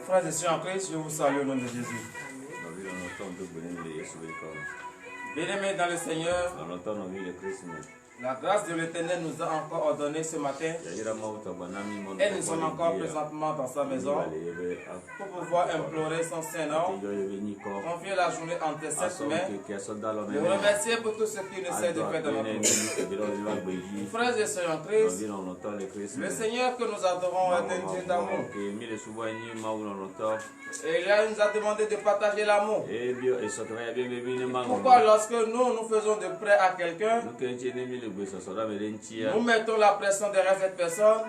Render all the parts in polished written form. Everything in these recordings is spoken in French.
Frères et sœurs en Christ, je vous salue au nom de Jésus. Bien-aimés dans le Seigneur, la grâce de l'Éternel nous a encore ordonné ce matin et nous sommes encore présentement dans sa maison pour pouvoir implorer son Saint-Nom, confier la journée entre ses mains, le remercier pour tout ce qu'il essaie de faire dans notre vie. Frères et sœurs en Christ, le Seigneur que nous adorons est un Dieu d'amour. Et il nous a demandé de partager l'amour. Pourquoi lorsque nous faisons de prêt à quelqu'un, nous mettons la pression derrière cette personne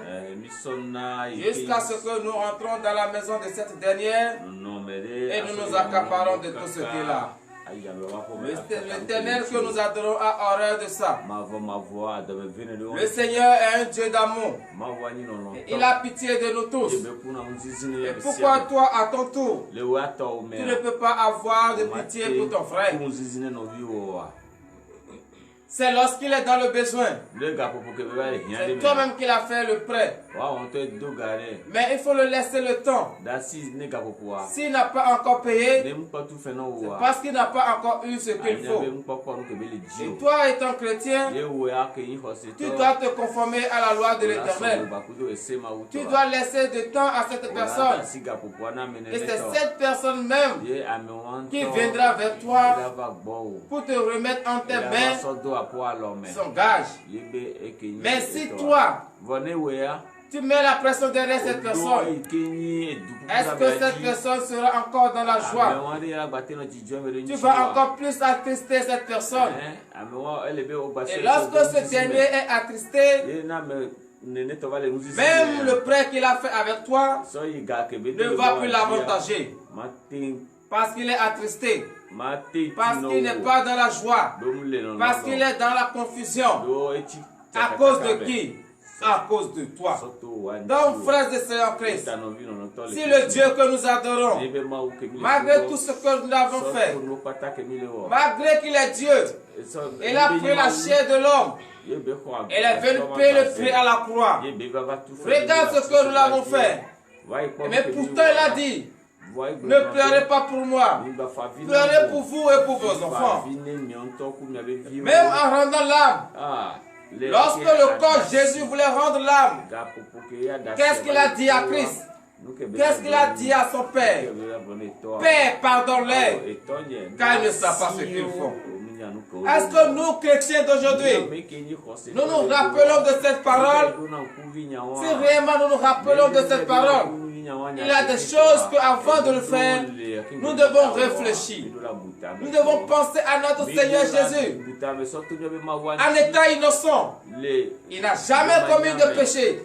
jusqu'à ce que nous rentrons dans la maison de cette dernière et nous nous accaparons de tout ce qui est là. L'Éternel que nous adorons a horreur de ça. Le Seigneur est un Dieu d'amour. Il a pitié de nous tous. Et pourquoi toi, à ton tour, tu ne peux pas avoir de pitié pour ton frère? C'est lorsqu'il est dans le besoin. C'est toi-même qui l'as fait le prêt. Mais il faut le laisser le temps. S'il n'a pas encore payé, c'est parce qu'il n'a pas encore eu ce qu'il faut. Et toi, étant chrétien, tu dois te conformer à la loi de l'Éternel. Tu dois laisser du temps à cette personne. Et c'est cette personne même qui viendra vers toi pour te remettre en tes mains son gage. Mais si toi, tu mets la pression derrière cette personne, est-ce que cette personne sera encore dans la joie? Tu vas encore plus attrister cette personne. Et lorsque ce dernier est attristé, même le prêt qu'il a fait avec toi ne va plus l'avantager. Parce qu'il est attristé. Parce qu'il n'est pas dans la joie. Parce qu'il est dans la confusion. À cause de qui? À cause de toi. Donc, frères et sœurs en Christ, si le Dieu que nous adorons, malgré tout ce que nous avons fait, malgré qu'il est Dieu, il a pris la chair de l'homme, il est venu payer le prix à la croix. Regarde ce que nous l'avons fait. Mais pourtant, il a dit, ne pleurez pas pour moi, pleurez pour vous et pour vos enfants. Même en rendant l'âme, lorsque le corps Jésus voulait rendre l'âme, qu'est-ce qu'il a dit à Christ? Qu'est-ce qu'il a dit à son Père? Père, pardonne-les, car ils ne savent pas ce qu'ils font. Est-ce que nous, chrétiens d'aujourd'hui, nous nous rappelons de cette parole? Si réellement nous nous rappelons de cette parole, il y a des choses qu'avant de le faire, nous devons réfléchir. Nous devons penser à notre Seigneur Jésus. En étant innocent, il n'a jamais commis de péché.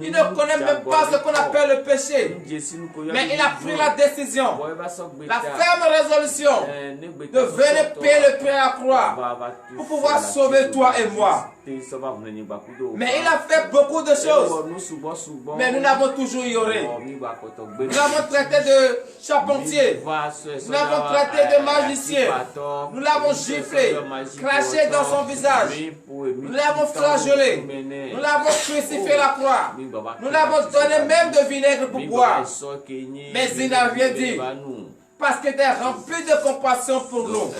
Il ne connaît même pas ce qu'on appelle le péché. Mais il a pris la décision, la ferme résolution de venir payer le prix à la croix pour pouvoir sauver toi et moi. Mais il a fait beaucoup de choses. Mais nous l'avons toujours ignoré. Nous l'avons traité de charpentier. Nous l'avons traité de magicien. Nous l'avons giflé, craché dans son visage. Nous l'avons flagellé. Nous l'avons crucifié à la croix. Nous l'avons donné même de vinaigre pour boire. Mais il n'a rien dit. Parce qu'il était rempli de compassion pour nous.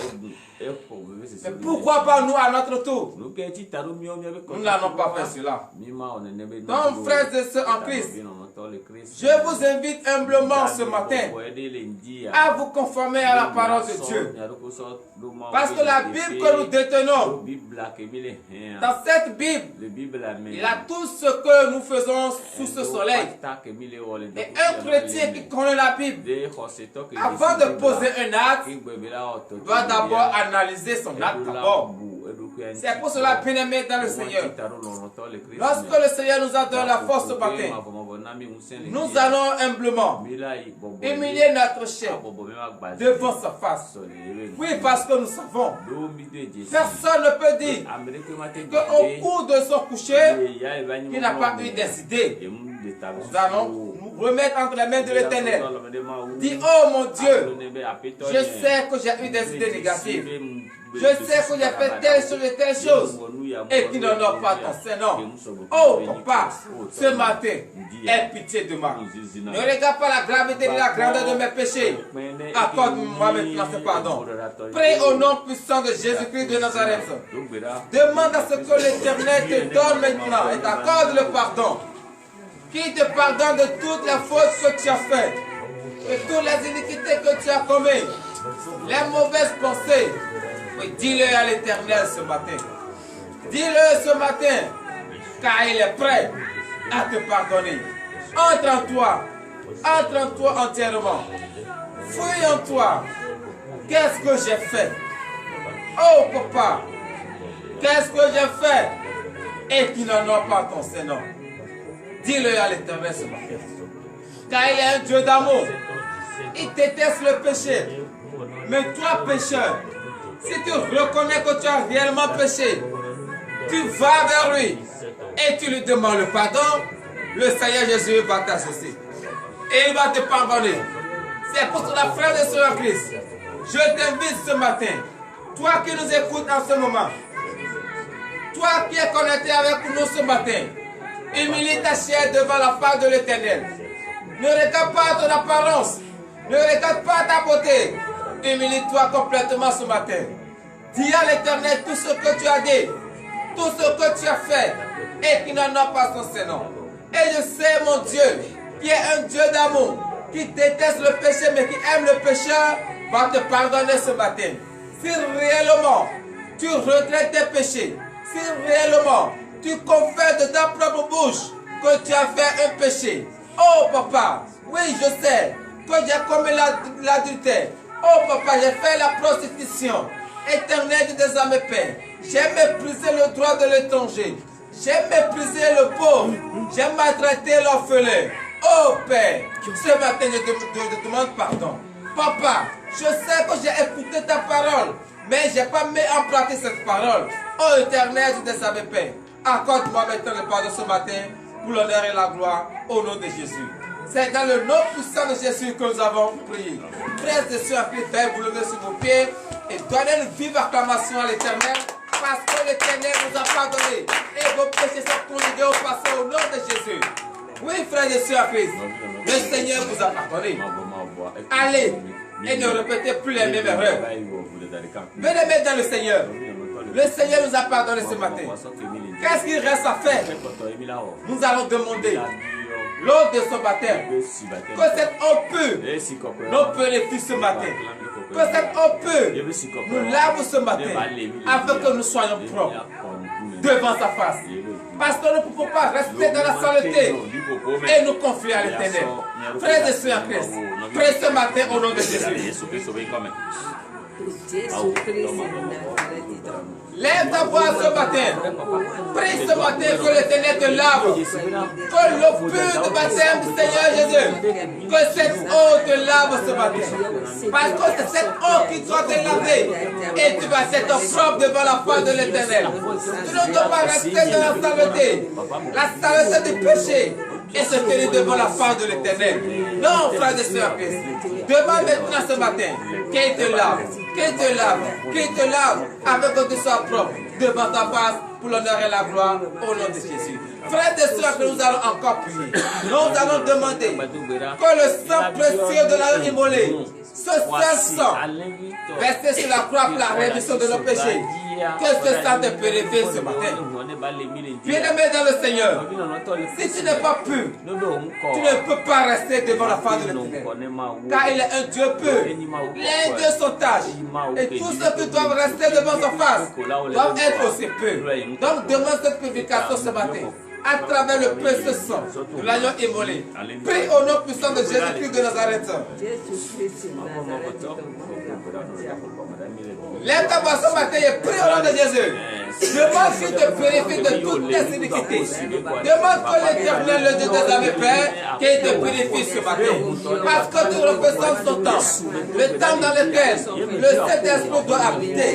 Mais pourquoi pas nous à notre tour? Nous n'allons pas faire cela. Donc, frères et sœurs en Christ, je vous invite humblement ce matin à vous conformer à la parole de Dieu. Parce que la Bible que nous détenons, dans cette Bible, il y a tout ce que nous faisons sous ce soleil. Et un chrétien qui connaît la Bible, avant de poser un acte, doit d'abord analyser son acte d'abord. C'est pour cela, bien-aimés dans le Seigneur, lorsque le Seigneur nous a donné la force ce matin, nous allons humblement humilier notre chair devant sa face. Oui, parce que nous savons, personne ne peut dire qu'au cours de son coucher, il n'a pas eu des idées. Nous allons nous remettre entre les mains de l'Éternel. Dis, oh mon Dieu, je sais que j'ai eu des idées négatives. Je sais que j'ai fait telle chose et telle chose et qui n'honore pas ton Saint-Nom. Oh papa, ce matin, aie pitié de moi. Ne regarde pas la gravité et la grandeur de mes péchés. Accorde-moi maintenant ce pardon. Prie au nom puissant de Jésus-Christ de Nazareth. Demande à ce que l'Éternel te donne maintenant et t'accorde le pardon. Qui te pardonne de toutes les fautes que tu as faites, de toutes les iniquités que tu as commises, les mauvaises pensées. Oui, dis-le à l'Éternel ce matin. Dis-le ce matin, car il est prêt à te pardonner. Entre en toi entièrement. Fouille en toi. Qu'est-ce que j'ai fait? Oh papa, qu'est-ce que j'ai fait et qui n'honore pas ton Saint-Nom? Dis-le à l'Éternel ce matin. Car il est un Dieu d'amour. Il déteste le péché. Mais toi, pécheur, si tu reconnais que tu as réellement péché, tu vas vers lui et tu lui demandes le pardon, le Seigneur Jésus va t'associer. Et il va te pardonner. C'est pour cela, frère et sœur en Christ, je t'invite ce matin, toi qui nous écoutes en ce moment, toi qui es connecté avec nous ce matin, humilie ta chair devant la face de l'Éternel. Ne regarde pas ton apparence, ne regarde pas ta beauté. Humilie-toi complètement ce matin. Dis à l'Éternel tout ce que tu as dit, tout ce que tu as fait et qui n'en a pas son Saint-Nom. Et je sais, mon Dieu, qui est un Dieu d'amour, qui déteste le péché mais qui aime le pécheur, va te pardonner ce matin. Si réellement tu regrettes tes péchés, si réellement tu confesses de ta propre bouche que tu as fait un péché. Oh papa, oui je sais que j'ai commis l'adultère. Oh papa, j'ai fait la prostitution. Éternel du désarmé Père, j'ai méprisé le droit de l'étranger. J'ai méprisé le pauvre. J'ai maltraité l'orphelin. Oh Père, ce matin je te demande pardon. Papa, je sais que j'ai écouté ta parole, mais je n'ai pas mis en pratique cette parole. Oh Éternel du désarmé Père, accorde-moi maintenant le pardon ce matin pour l'honneur et la gloire au nom de Jésus. C'est dans le nom puissant de Jésus que nous avons prié. Frères et sœurs, vous levez sur vos pieds et donnez une vive acclamation à l'Éternel parce que l'Éternel vous a pardonné et vos péchés sont conjugués au passé au nom de Jésus. Oui, frères et sœurs, le Seigneur vous a pardonné. Allez et ne répétez plus les mêmes erreurs. Venez dans le Seigneur. Le Seigneur nous a pardonné ce matin. Qu'est-ce qu'il reste à faire? Nous allons demander lors de ce baptême que cette eau pure nous purifie ce matin. Que cette eau pure nous lave ce matin afin que nous soyons propres devant sa face. Parce que nous ne pouvons pas rester dans la saleté et nous confier à l'Éternel. Frères et sœurs en Christ, priez ce matin au nom de Jésus. Lève ta voix ce matin. Prie ce matin que l'Éternel te lave. Que l'eau pure du baptême du Seigneur Jésus, que cette eau te lave ce matin. Parce que c'est cette eau qui doit te laver. Et tu vas être propre devant la face de l'Éternel. Tu ne dois pas rester dans la saleté. La saleté du péché. Et se tenir devant la face de l'Éternel. Non, frères et sœurs, demande maintenant ce matin qu'il te lave, qu'il te lave, qu'il te lave, avec que tu sois propre devant ta face pour l'honneur et la gloire au nom de Jésus. Frères et sœurs, que nous allons encore prier. Nous allons demander que le sang précieux de l'agneau immolé, ce seul sang, versé sur la croix pour la rémission de nos péchés, que ce sang te purifie ce matin. Bien-aimé dans le Seigneur, si tu n'es pas pur, tu ne peux pas rester devant la face de l'Éternel. Car il est un Dieu pur, il est un Dieu sans tâche. Et tous ceux qui doivent rester devant sa face doivent être aussi purs. Donc demande cette purification ce matin à travers le précieux sang de l'agneau immolé. Prie au nom puissant de Jésus-Christ de Nazareth. Lève ta voix ce matin et prie au nom de Jésus. Demande qu'il te purifie de toutes tes iniquités. Demande que l'Éternel, le Dieu des armées, Père, qu'il te purifie ce matin. Parce que tu représentes son temps. Le temps dans lequel le Saint-Esprit doit habiter.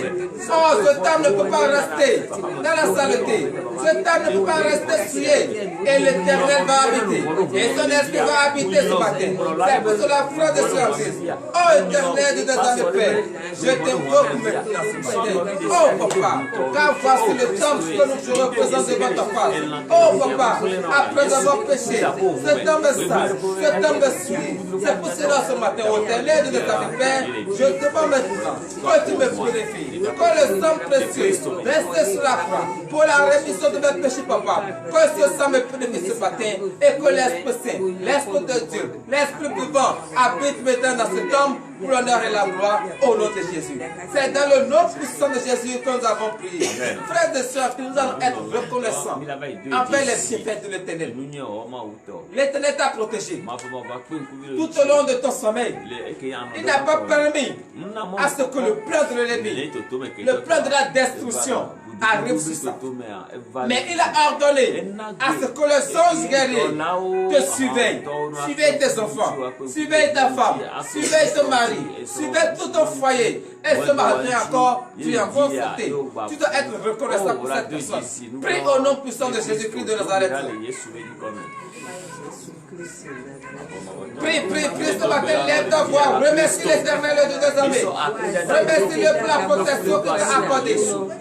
Oh, ce temps ne peut pas rester dans la saleté. Ce temps ne peut pas rester souillé. Et l'Éternel va habiter. Et son esprit va habiter ce matin. C'est pour cela, frère de soeur Christ. Oh, Éternel de tes Père, je t'invoque maintenant ce matin. Oh, Papa, car voici le temps que nous te représentons devant ta face. Oh, Papa, après avoir péché, cet homme est sale, cet homme est souillé. C'est pour cela ce matin, oh, Éternel de tes Père, je te demande maintenant que tu me purifies. Que le sang précieux reste sur la croix pour la rémission de mes péchés, Papa. Que ce sang me purifie ce matin et que l'Esprit Saint, l'Esprit de Dieu, l'Esprit vivant habite maintenant dans cet homme pour l'honneur et la gloire au nom de Jésus. C'est dans le nom puissant de Jésus que nous avons prié. Frères et sœurs, que nous allons être reconnaissants envers les bienfaits de l'Éternel. L'Éternel t'a protégé tout au long de ton sommeil. Il n'a pas permis à ce que le plan de l'ennemi, le plan de la destruction, arrive sur ça. Mais il a ordonné à ce que les anges guerriers te surveillent. Surveillent tes enfants, surveillent ta femme, surveillent ton mari, surveillent tout ton foyer. Et ce matin encore, tu es en bonne santé. Tu dois être reconnaissant pour cette personne. Prie au nom puissant de Jésus-Christ de Nazareth. Prie ce matin, lève ta voix, remercie l'Éternel de tes armées. Remercie-le pour la protection qu'il t'a accordée.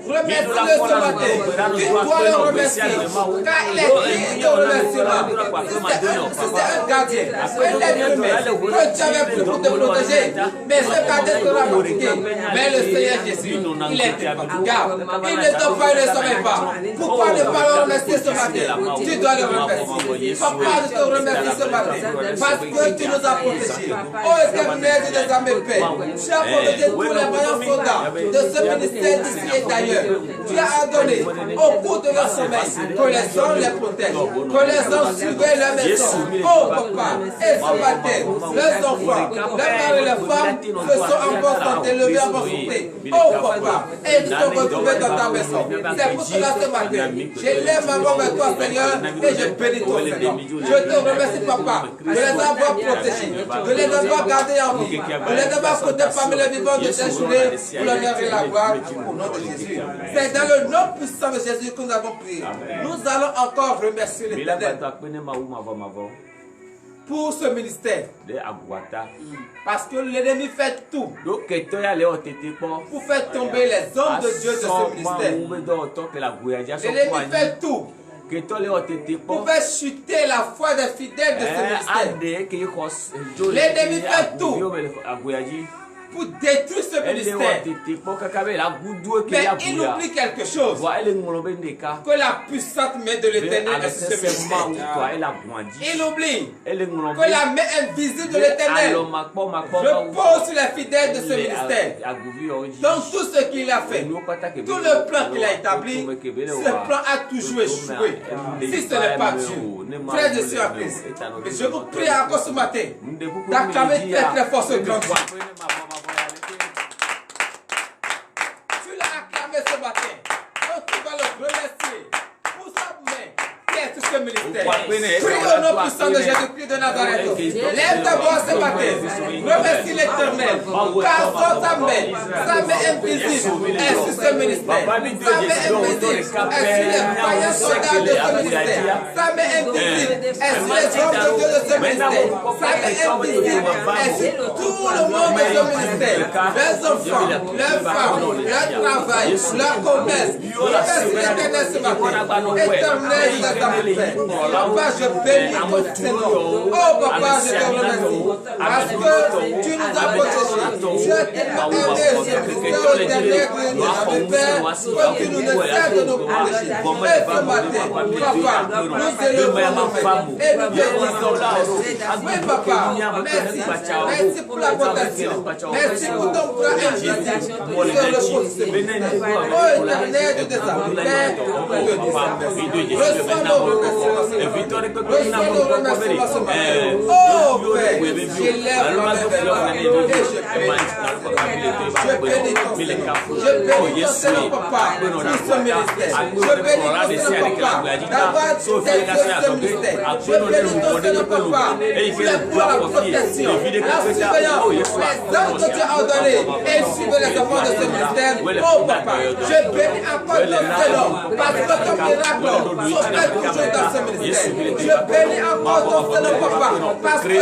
Remercie-le ce matin. Tu dois le remercier, car il est digne de remerciement. C'est un gardien, un être humain que tu avais pris pour te protéger, mais ce gardien sera fatigué. Mais le Seigneur Jésus, il est infatigable. Il ne te pas, il ne sommeille pas. Pourquoi ne pas le remercier ce matin? Tu dois le remercier. Papa, je te remercie ce matin, parce que tu nous as protégés. Oh Éternel de tes armées, Père, tu as protégé tous les vaillants soldats de ce ministère d'ici et d'ailleurs. Tu as ordonné au cours de leur sommeil que les anges les protègent, que les anges surveillent leur maison. Oh Papa, et ce matin, leurs enfants, leurs mari et leurs femmes se sont en bonne santé, levés en bonne santé. Oh Papa, et ils sont retrouvés dans ta maison. C'est pour cela ce matin, je lève ma main vers toi Seigneur et je bénis ton Seigneur. Je te remercie Papa de les avoir protégés, de les avoir gardés en vie, de les avoir comptés parmi les vivants de tes journées pour l'honneur et la gloire au nom de Jésus. C'est dans le nom puissant de Jésus que nous avons prié. Nous allons encore remercier l'Éternel pour ce ministère. Parce que l'ennemi fait tout pour faire tomber les hommes de Dieu de ce ministère. L'ennemi fait tout pour faire chuter la foi des fidèles de ce ministère. L'ennemi fait tout pour détruire ce ministère. Mais il oublie quelque chose. Que la puissante main de l'Éternel est sur ce ministère. Il oublie que la main invisible de l'Éternel repose sur les fidèles de ce ministère. Donc tout ce qu'il a fait, tout le plan qu'il a établi, ce plan a toujours échoué. Si ce n'est pas Dieu, frères et sœurs en Christ, je vous prie encore ce matin d'acclamer très très fort ce grand Dieu. Tu l'as acclamé ce matin. Donc tu vas le remercier pour sa main qui est sur ce ministère. Prie au nom puissant de Jésus-Christ de Nazareth. Lève ta voix ce matin. Remercie l'Éternel. Car sa main invisible est sur ce ministère. Sa main invisible est sur les vaillants soldats de ce ministère. Sa main invisible est sur les hommes de Dieu de ce ministère. Sa main invisible est sur tout le monde de ce ministère. Les enfants, leurs femmes, leur travail, leur commerce. Remercie l'Éternel ce matin. Éternel de ta paix. Papa, je bénis ton nom. Oh papa, je te remercie. Parce que tu nous as protégés. Tu as tellement aimé ce dernier Père, que tu nous ne cesses de nous protéger. Et ce matin, papa, nous élevons nos mains et nous bénissons. Oui papa, merci. Merci pour la protection. Merci pour ton bras invisible sur le position. Oh éternel de tes armes, Père, reçois nos remerciements. Je bénis encore ton prénom, parce que ton miracle s'opère toujours dans ce ministère. Je bénis encore ton prénom, papa, parce que le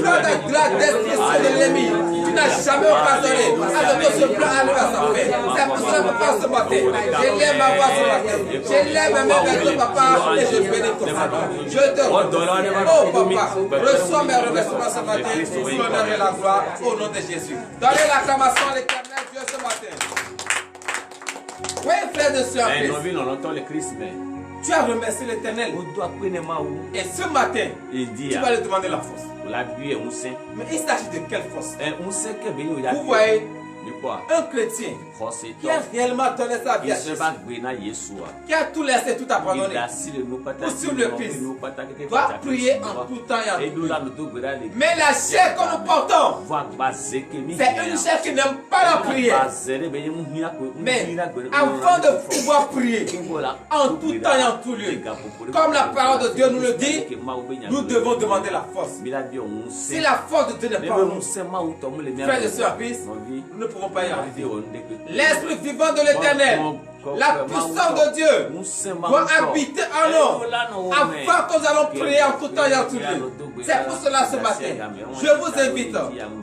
plan de grâce destruction de l'ennemi, tu n'as jamais occasionné avec que ce plan arrive à sa fin. C'est pour cela, papa, ce matin, je lève ma voix ce matin, je lève ma main vers toi, papa, et je bénis ton prénom. Je te remercie. Oh, papa, reçois mes remerciements ce matin, pour l'honneur et la gloire, au nom de Jésus. Donnez l'acclamation à l'Éternel Dieu ce matin. Oui, frère de soeur, tu as remercié l'Éternel. Et ce matin, tu vas lui demander la force. Mais il s'agit de quelle force? Vous voyez, un chrétien qui a réellement donné sa vie à Jésus, qui a tout laissé, tout abandonné pour suivre le Christ, doit prier en tout temps et en tout lieu. Mais la chair que nous portons, c'est une chair qui n'aime pas la prière. Mais avant de pouvoir prier en tout temps et en tout lieu, comme la parole de Dieu nous le dit, nous devons demander la force. Si la force de Dieu n'est pas en nous, frères et sœurs, nous ne pouvons pas y arriver. L'Esprit vivant de l'Éternel, la puissance de Dieu doit habiter en nous afin que nous allons prier en tout temps et en tout lieu. C'est pour cela ce matin, je vous invite,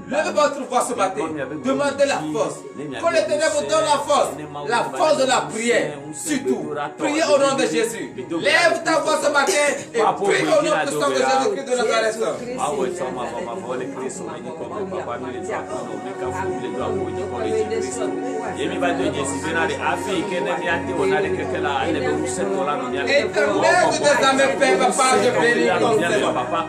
levez votre voix ce matin, demandez la force. Que l'Éternel vous donne la force de la prière. Surtout, priez au nom de Jésus. Lève ta voix ce matin et prie au nom puissant de Jésus-Christ de Nazareth. Éternel de tes amis, Père, papa, je bénis ton Seigneur. Papa,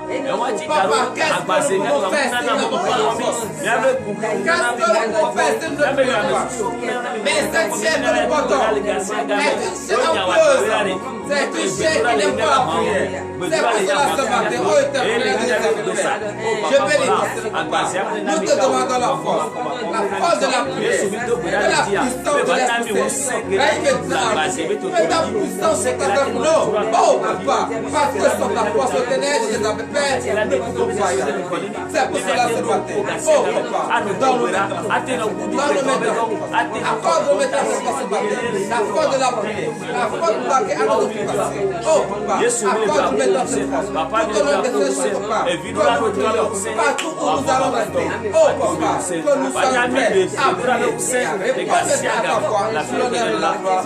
qu'est-ce que nous pouvons faire si nous n'avons pas la force? Qu'est-ce que nous pouvons faire si nous ne prions pas? Mais cette chair que nous portons est une chair amoureuse. C'est une chair qui n'aime pas la prière. C'est pour cela ce matin, oh Éternel de tes amis, Père, je bénis ton Seigneur, papa. Nous te demandons la force de la prière, de la puissance de l'Esprit Saint. Que ta puissance est avec nous. Oh papa, parce que sans ta force au ténèbres, je les avais fait, nous ne pouvons pas y arriver. C'est pour cela ce matin. Oh papa, donne-nous maintenant. Donne-nous maintenant. Accorde-nous maintenant ce matin. La force de la prière, la force de la prière à notre occupation. Oh papa, accorde-nous maintenant cette force. Tout au long de ce jour, papa, que nous prions partout où nous allons rester. Oh papa, que nous soyons prêts à prier et à répondre à ta foi sur l'honneur de la gloire.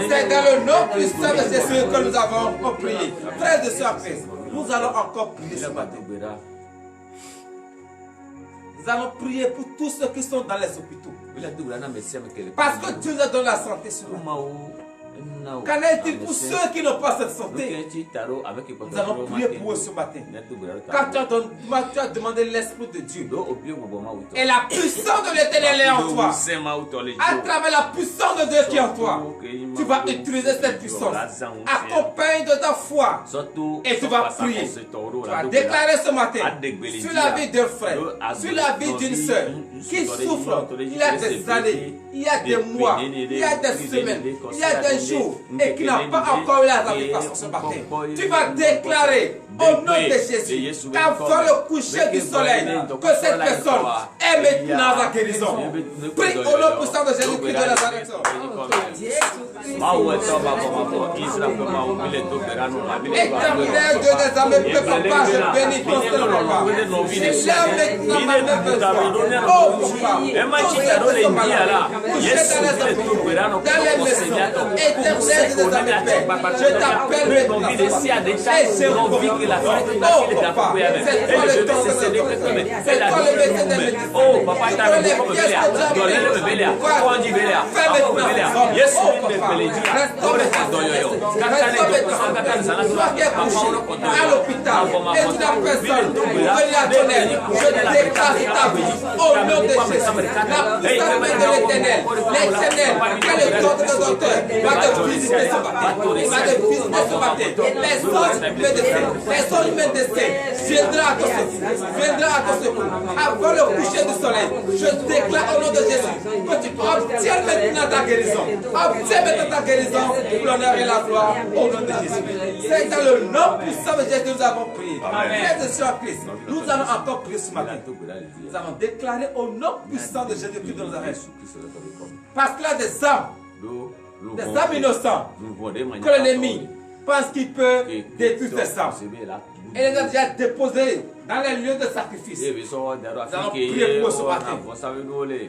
C'est dans le nom puissant de Jésus que nous avons prié. Frères et sœurs, nous allons encore prier ce matin. Nous allons prier pour tous ceux qui sont dans les hôpitaux. Parce que Dieu nous donne la santé sur nous. Qu'en est-il pour ceux qui n'ont pas cette santé? Nous allons prier pour eux ce matin. Quand tu as demandé l'Esprit de Dieu et la puissance de l'Éternel est en toi, à travers la puissance de Dieu qui est en toi, tu vas utiliser cette puissance. Accompagne de ta foi et tu vas prier. Tu vas déclarer ce matin sur la vie d'un frère, sur la vie d'une soeur qui souffre. Il y a des années, il y a des mois, il y a des semaines, il y a des jours et qui n'a pas encore eu la révélation ce matin. Tu vas déclarer au nom de Jésus qu'avant le coucher du soleil, que cette personne est maintenant la guérison. Prie au nom puissant de Jésus-Christ de Nazareth. Éternel Dieu des armées, papa, je bénis ton Seigneur, papa. Je lève maintenant ma main vers toi. Oh, papa, dans les maisons, éternel des armées, je t'appelle maintenant. Et je reviens. Oh, papa, c'est toi le temps de c'est toi le médecin des médecins. Oh, papa, tu as les pièces que tu as mis. Fais maintenant. Oh, papa, reste maintenant. Toi qui es couché à l'hôpital et tu n'as personne pour venir à ton aide, je déclare ta vie au nom de Jésus. La puissance de l'Éternel, quel est ton docteur, va te visiter ce matin. Il va te visiter ce matin. Les anges médecins viendront à ton secours. Avant le coucher du soleil, je déclare au nom de Jésus que tu obtiens maintenant ta guérison. Obtiens maintenant ta guérison pour l'honneur et la gloire au nom de Jésus. C'est dans le nom puissant de Jésus que nous avons prié. Frères et sœurs en Christ, nous allons encore prier ce matin. Nous allons déclarer au nom puissant de Jésus-Christ de Nazareth. Parce qu'il y a des âmes innocents que l'ennemi pense qu'il peut détruire ces âmes. Et les a déjà déposés dans les lieux de sacrifice. Nous allons prier pour ce matin.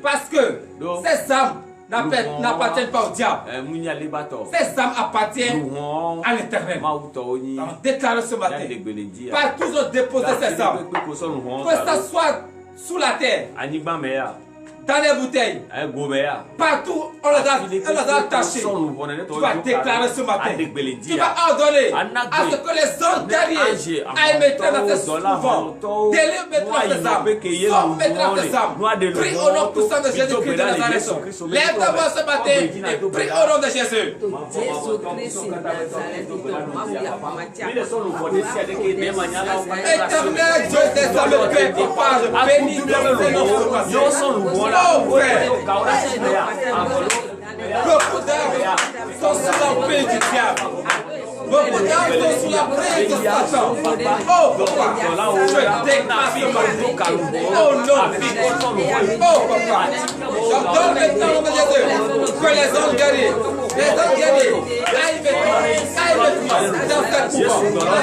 Parce que ces âmes n'appartiennent pas au diable. Ces âmes appartiennent à l'Éternel. Nous allons déclarer ce matin. Partout ils ont déposé ces âmes. Que ça soit sous la terre, dans les bouteilles, partout on les a attachés. Tu vas déclarer ce matin. Tu vas ordonner à ce que les hommes guerriers aillent mettre dans tes souverains. Délivre maintenant tes âmes. Sauve maintenant tes âmes. Prie au nom puissant de Jésus-Christ de Nazareth. Lève ta voix ce matin et prie au nom de Jésus. Éternel Dieu des âmes, Père, papa, je bénis ton nom. Oh frère, beaucoup d'âmes sont sous la paix du diable. Beaucoup d'âmes sont sous la paix de Satan. Oh papa, je déclare ce matin. Oh non, oh papa, j'ordonne maintenant au nom de Jésus que les anges guerriers, aillent maintenant dans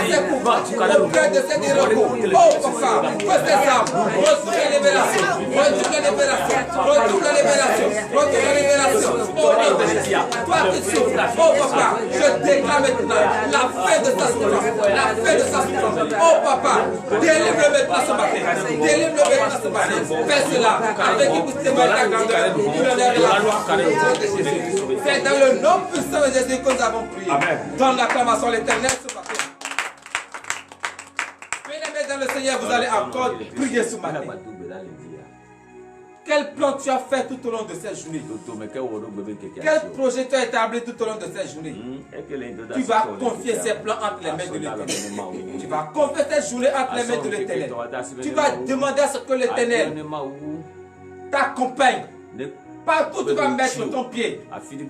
cette couvent, auprès de cette recours. Oh papa, que ces âmes reçoivent la libération, reçoivent la libération, reçoivent la libération, reçoivent la libération. Oh nom de Jésus, toi qui souffres, oh papa, je déclare maintenant la fin de sa souffrance, la fin de sa souffrance. Oh papa, délivre-le maintenant ce matin, délivre-le maintenant ce matin. Fais cela avec qui vous témoignez la grandeur, l'honneur et la gloire au nom de Jésus. C'est dans le nom puissant de Jésus que nous avons prié. Dans l'acclamation l'Éternel ce matin. Bien-aimés dans le Seigneur, vous allez encore prier ce matin. Quel plan tu as fait tout au long de cette journée? Quel projet tu as établi tout au long de cette journée? Tu vas confier ces plans entre les mains de l'Éternel. Tu vas confier cette journée entre les mains de l'Éternel. Tu vas demander à ce que l'Éternel t'accompagne. Partout tu vas mettre ton pied.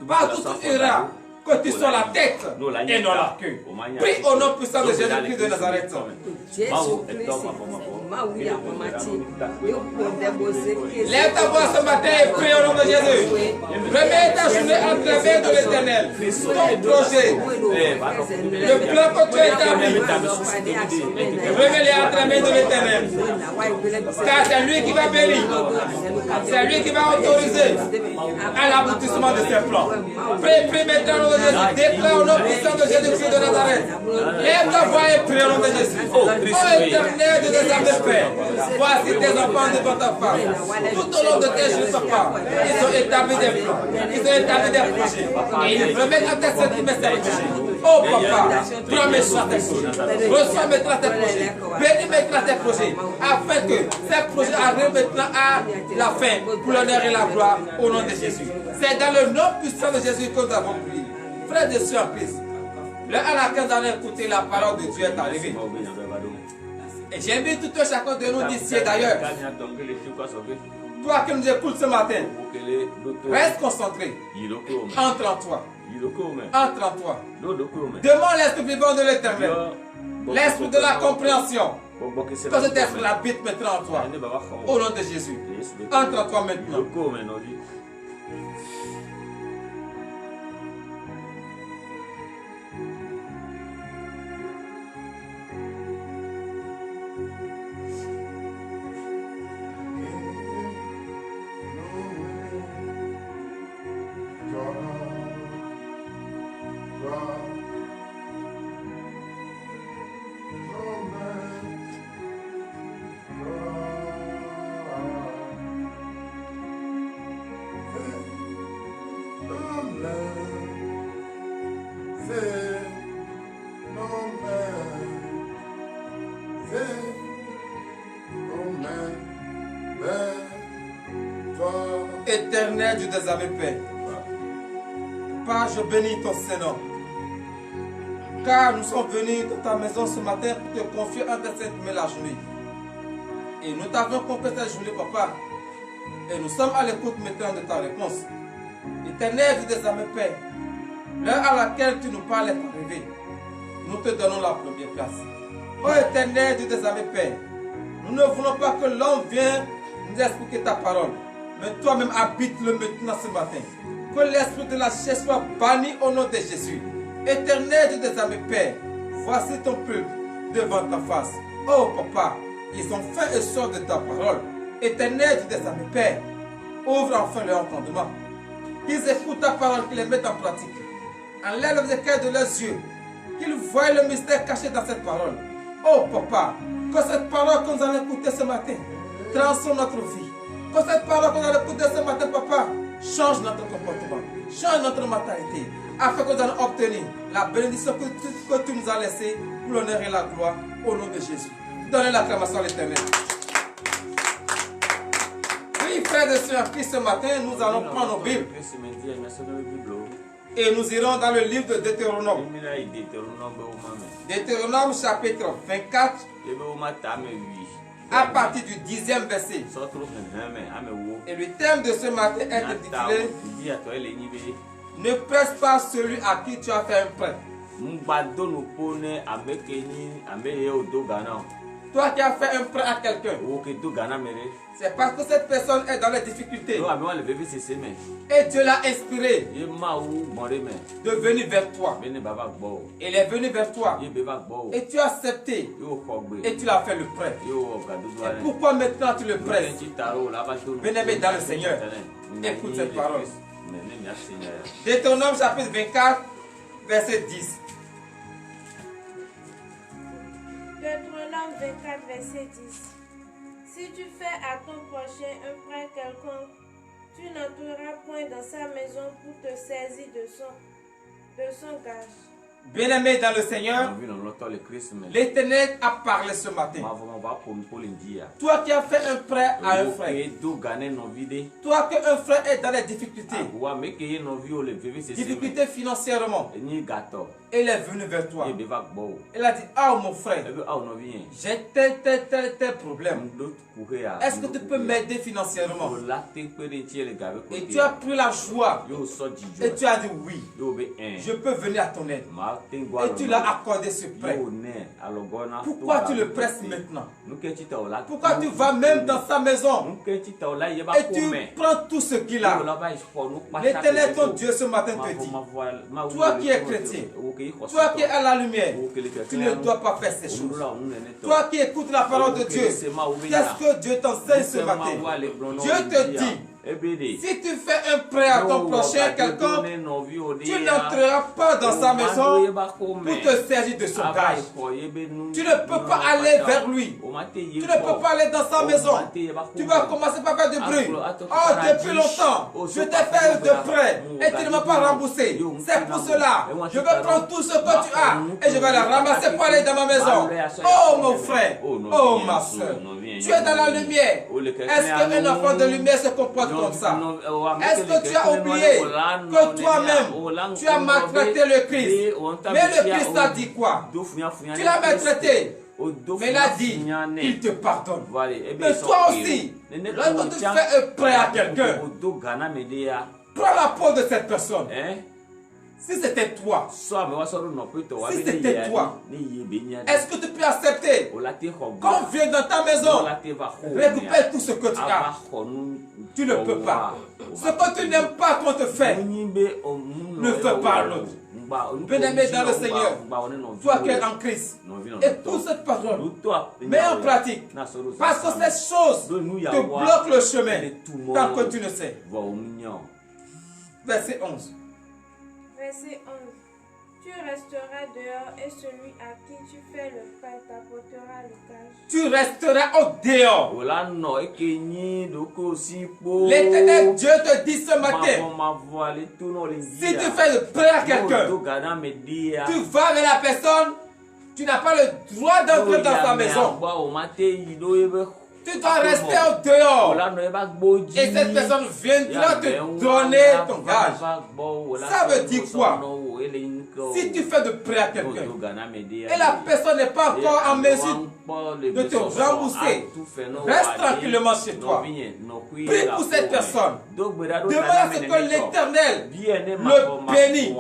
Partout tu iras. Que tu sois la tête et non la queue. Prie au nom puissant de Jésus-Christ de Nazareth. Lève ta voix ce matin et prie au nom de Jésus. Remets ta journée entre les mains de l'Éternel. Ton projet, le plan que tu as établi, remets-les entre les mains de l'Éternel. Car c'est lui qui va bénir. C'est lui qui va autoriser à l'aboutissement de ses plans. Prie maintenant au nom de Jésus. Déclare au nom puissant de Jésus-Christ de Nazareth. Lève ta voix et prie au nom de Jésus. Oh Éternel de tes âmes, Père, voici tes enfants devant ta femme. Tout au long de tes jours, papa, ils ont établi des plans, ils ont établi des projets. Et ils remettent à tes sentiments ces projets. Oh papa, prends maintenant tes projets. Reçois maintenant tes projets. Bénis maintenant tes projets. Afin que ces projets arrivent maintenant à la fin pour l'honneur et la gloire au nom de Jésus. C'est dans le nom puissant de Jésus que nous avons prié. Frères et sœurs en Christ, l'heure à laquelle nous allons écouter la parole de Dieu est arrivée. Et j'invite tout un chacun de nous d'ici et d'ailleurs. Toi qui nous écoutes ce matin, reste concentré. Entre en toi. Entre en toi. Demande l'esprit vivant de l'Éternel. L'esprit de la compréhension. Que cet esprit habite maintenant en toi. Au nom de Jésus. Entre en toi maintenant. Éternel Dieu des armées, Père. Papa, je bénis ton Seigneur. Car nous sommes venus dans ta maison ce matin pour te confier un de cette main la journée. Et nous t'avons confié cette journée, Papa. Et nous sommes à l'écoute maintenant de ta réponse. Éternel Dieu des armées, Père, l'heure à laquelle tu nous parles est arrivée. Nous te donnons la première place. Ô Éternel Dieu des armées, Père, nous ne voulons pas que l'homme vienne nous expliquer ta parole. Mais toi-même habite-le maintenant ce matin. Que l'esprit de la chair soit banni au nom de Jésus. Éternel Dieu des armées, Père, voici ton peuple devant ta face. Oh Papa, ils ont faim et soif de ta parole. Éternel Dieu des armées, Père, ouvre enfin leur entendement. Qu'ils écoutent ta parole, qu'ils les mettent en pratique. Enlève les écailles de leurs yeux. Qu'ils voient le mystère caché dans cette parole. Oh Papa, que cette parole que nous allons écouter ce matin transforme notre vie. Que cette parole que nous allons écouter ce matin, Papa, change notre comportement, change notre mentalité, afin que nous allons obtenir la bénédiction que tu nous as laissée pour l'honneur et la gloire au nom de Jésus. Donnez l'acclamation à l'Éternel. Oui, frères et sœurs, ce matin, nous allons prendre nos Bibles. Et nous irons dans le livre de Deutéronome. Deutéronome chapitre 24. À partir du 10e verset. Et le thème de ce matin est intitulé Ne presse pas celui à qui tu as fait un prêt. Toi qui as fait un prêt à quelqu'un, c'est parce que cette personne est dans les difficultés. Et Dieu l'a inspiré de venir vers toi. Il est venu vers toi. Et tu as accepté. Et tu l'as fait le prêt. Et pourquoi maintenant tu le presses? Bien-aimé dans le Seigneur, écoute cette parole. Deutéronome chapitre 24, verset 10. Deutéronome 24, verset 10. Si tu fais à ton prochain un prêt quelconque, tu n'entreras point dans sa maison pour te saisir de son gage. Bien-aimé dans le Seigneur, l'Éternel a parlé ce matin. Toi qui as fait un prêt à un frère, toi que un frère est dans les difficultés, difficultés financièrement, il est venu vers toi. Il a dit, oh mon frère, j'ai tel problème. Est-ce que tu peux m'aider financièrement? Et tu as pris la joie. Et tu as dit oui, je peux venir à ton aide. Et tu l'as accordé ce prêt. Pourquoi tu le presses maintenant? Pourquoi tu vas même dans sa maison et tu prends tout ce qu'il a? L'Éternel ton Dieu ce matin te dit, toi qui es chrétien, toi qui es à la lumière, tu ne dois pas faire ces choses. Toi qui écoutes la parole de Dieu, qu'est-ce que Dieu t'enseigne ce matin? Dieu te dit, si tu fais un prêt à ton prochain quelqu'un, tu n'entreras pas dans sa maison pour te servir de son gage. Tu ne peux pas aller vers lui. Tu ne peux pas aller dans sa maison. Tu vas commencer par faire du bruit. Oh, depuis longtemps, je t'ai fait de prêt et tu ne m'as pas remboursé. C'est pour cela, je vais prendre tout ce que tu as et je vais le ramasser pour aller dans ma maison. Oh mon frère, oh ma soeur, tu es dans la lumière. Est-ce qu'un enfant de lumière se comporte comme ça? Est-ce que tu as oublié que toi-même tu as maltraité le Christ? Mais le Christ t'a dit quoi? Tu l'as maltraité, mais il a dit qu'il te pardonne. Mais toi aussi, lorsque tu fais un prêt à quelqu'un, prends la peau de cette personne. Si c'était toi, est-ce que tu peux accepter qu'on vienne dans ta maison, récupère tout ce que tu as? Tu ne peux pas. Ce que tu n'aimes pas qu'on te fait, ne fais pas à l'autre. Bien-aimé dans le Seigneur, toi qui es en Christ, écoute cette parole, mets en pratique, parce que ces choses te bloquent le chemin tant que tu ne sais. Verset 11. Verset 11. Tu resteras dehors et celui à qui tu fais le prêt t'apportera le gage. Tu resteras au dehors. L'Éternel Dieu te dit ce matin, si tu fais le prêt à quelqu'un, tu vas vers la personne, tu n'as pas le droit d'entrer dans sa maison. Tu dois rester au dehors. Et cette personne viendra te donner ton gage. Ça veut dire quoi? Si tu fais de prêt à quelqu'un et la personne n'est pas encore en mesure de te rembourser, reste tranquillement chez toi. Prie pour cette personne. Demande à ce que l'Éternel le bénisse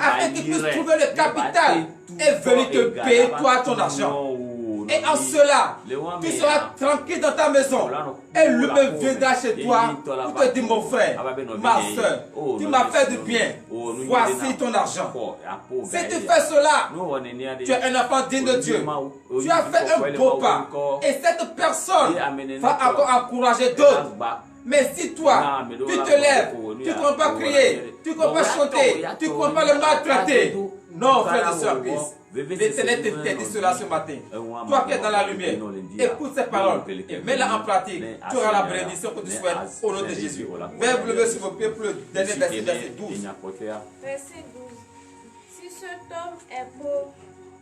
afin qu'il puisse trouver le capital et venir te payer toi ton argent. Et en cela, tu seras tranquille dans ta maison. Et lui-même viendra chez toi pour te dire, mon frère, ma soeur, tu m'as fait du bien. Voici ton argent. Si tu fais cela, tu es un enfant digne de Dieu. Tu as fait un beau pas. Et cette personne va encore encourager d'autres. Mais si toi, tu te lèves, tu ne comprends pas crier, tu ne comprends pas chanter, tu ne comprends pas le maltraiter. Non, frère et soeur Christ. L'Éternel te dit cela ce matin. Toi qui es dans la lumière, écoute ces paroles et mets-la en pratique. Tu auras la bénédiction que tu souhaites au nom de Jésus. Veuillez vous lever sur vos pieds pour le dernier verset 12. Verset 12. Si cet homme est pauvre,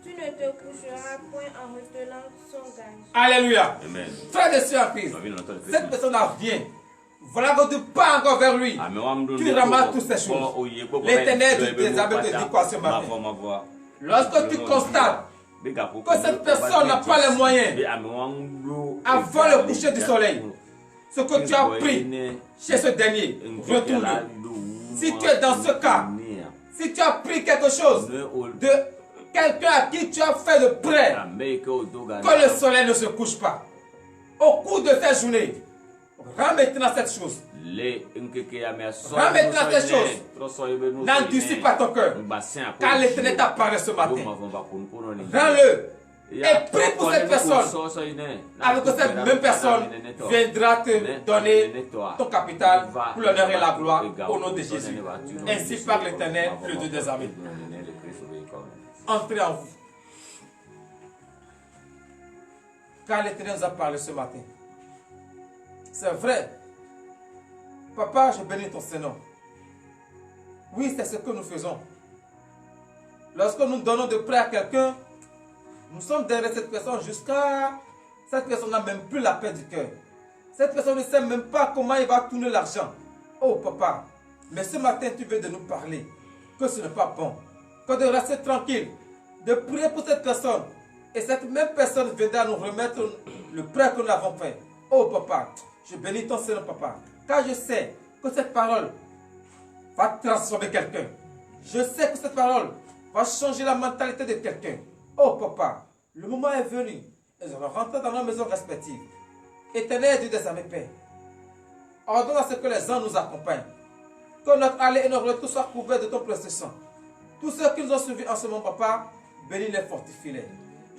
tu ne te coucheras point en retenant son gage. Alléluia. Frère et soeur Christ, cette personne-là vient. Voilà que tu pars encore vers lui. Tu ramasses toutes ces choses. L'Éternel te dit quoi ce matin? Lorsque tu constates que cette personne n'a pas les moyens avant le coucher du soleil, ce que tu as pris chez ce dernier, retourne-le. Si tu es dans ce cas, si tu as pris quelque chose de quelqu'un à qui tu as fait le prêt, que le soleil ne se couche pas, au cours de cette journée, rends maintenant cette chose. Rends maintenant cette chose. N'endurcis pas ton cœur. Car l'Éternel t'a parlé ce matin. Rends-le. Et prie pour cette personne. Alors que cette même personne viendra te donner ton capital pour l'honneur et la gloire au nom de Jésus. Ainsi par l'Éternel, le Dieu des armées. Entrez en vous. Car l'Éternel nous a parlé ce matin. C'est vrai. Papa, je bénis ton Seigneur. Oui, c'est ce que nous faisons. Lorsque nous donnons de prêt à quelqu'un, nous sommes derrière cette personne jusqu'à... Cette personne n'a même plus la paix du cœur. Cette personne ne sait même pas comment il va tourner l'argent. Oh papa, mais ce matin tu veux de nous parler que ce n'est pas bon. Que de rester tranquille, de prier pour cette personne. Et cette même personne viendra nous remettre le prêt que nous avons fait. Oh papa, je bénis ton Seigneur papa. Car je sais que cette parole va transformer quelqu'un. Je sais que cette parole va changer la mentalité de quelqu'un. Oh papa, le moment est venu. Et nous allons rentrer dans nos maisons respectives. Éternel Dieu des armées, Père, ordonne à ce que les anges nous accompagnent. Que notre aller et notre retour soient couverts de ton précieux sang. Tous ceux qui nous ont suivis en ce moment, papa, bénis-les, fortifie-les.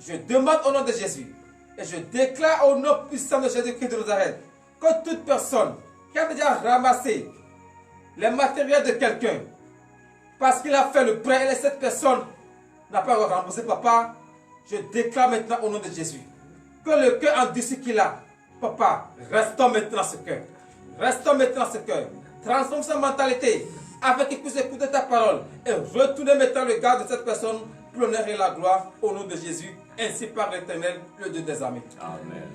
Je demande au nom de Jésus et je déclare au nom puissant de Jésus-Christ de Nazareth que toute personne qui a déjà ramassé les matériels de quelqu'un parce qu'il a fait le prêt et cette personne n'a pas remboursé, papa, je déclare maintenant au nom de Jésus que le cœur endurci qu'il a, papa, restons maintenant ce cœur. Restons maintenant ce cœur. Transforme sa mentalité afin qu'il puisse écouter ta parole et retourner maintenant le regard de cette personne pour l'honneur et la gloire au nom de Jésus, ainsi par l'Éternel, le Dieu des armées. Amen.